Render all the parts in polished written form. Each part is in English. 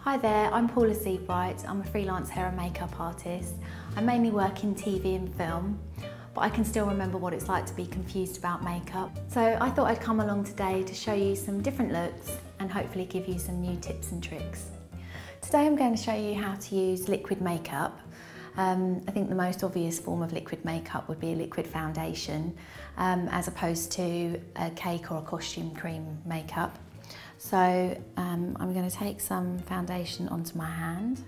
Hi there, I'm Paula Seabright. I'm a freelance hair and makeup artist. I mainly work in TV and film, but I can still remember what it's like to be confused about makeup. So I thought I'd come along today to show you some different looks and hopefully give you some new tips and tricks. Today I'm going to show you how to use liquid makeup. I think the most obvious form of liquid makeup would be a liquid foundation, as opposed to a cake or a costume cream makeup. So I'm going to take some foundation onto my hand.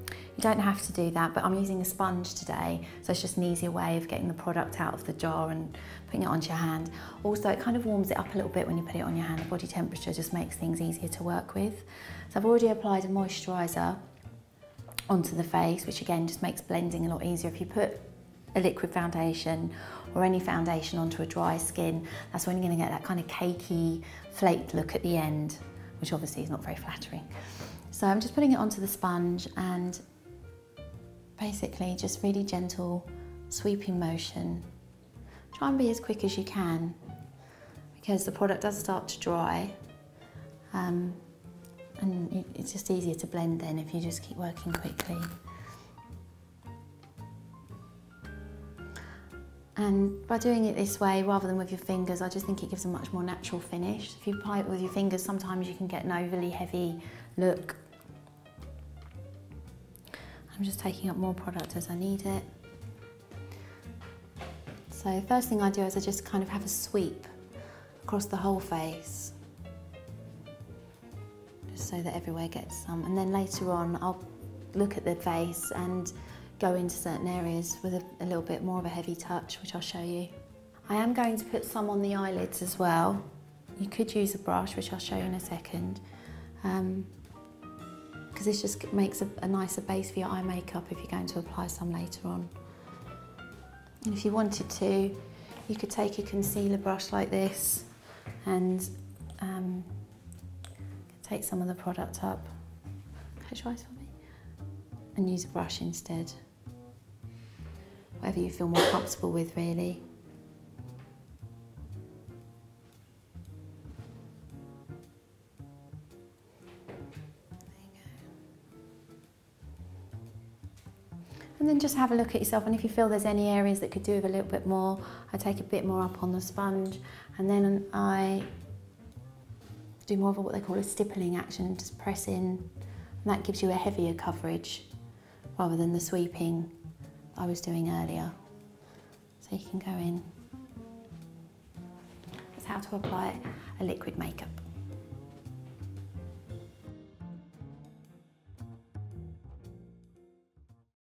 You don't have to do that, but I'm using a sponge today, so it's just an easier way of getting the product out of the jar and putting it onto your hand. Also, it kind of warms it up a little bit when you put it on your hand. The body temperature just makes things easier to work with. So I've already applied a moisturiser onto the face, which again just makes blending a lot easier. If you put a liquid foundation or any foundation onto a dry skin, that's when you're going to get that kind of cakey, flaked look at the end, which obviously is not very flattering. So I'm just putting it onto the sponge and basically just really gentle sweeping motion. Try and be as quick as you can because the product does start to dry, and it's just easier to blend then if you just keep working quickly. And by doing it this way, rather than with your fingers, I just think it gives a much more natural finish. If you apply it with your fingers, sometimes you can get an overly heavy look. I'm just taking up more product as I need it. So first thing I do is I just kind of have a sweep across the whole face, just so that everywhere gets some. And then later on, I'll look at the face and go into certain areas with a little bit more of a heavy touch, which I'll show you. I am going to put some on the eyelids as well. You could use a brush, which I'll show you in a second, because this just makes a nicer base for your eye makeup if you're going to apply some later on. And if you wanted to, you could take a concealer brush like this and take some of the product up. Close your eyes for me. And use a brush instead. Whatever you feel more comfortable with, really. And then just have a look at yourself, and if you feel there's any areas that could do with a little bit more, I take a bit more up on the sponge, and then I do more of what they call a stippling action, just press in, and that gives you a heavier coverage rather than the sweeping I was doing earlier. So you can go in. That's how to apply a liquid makeup.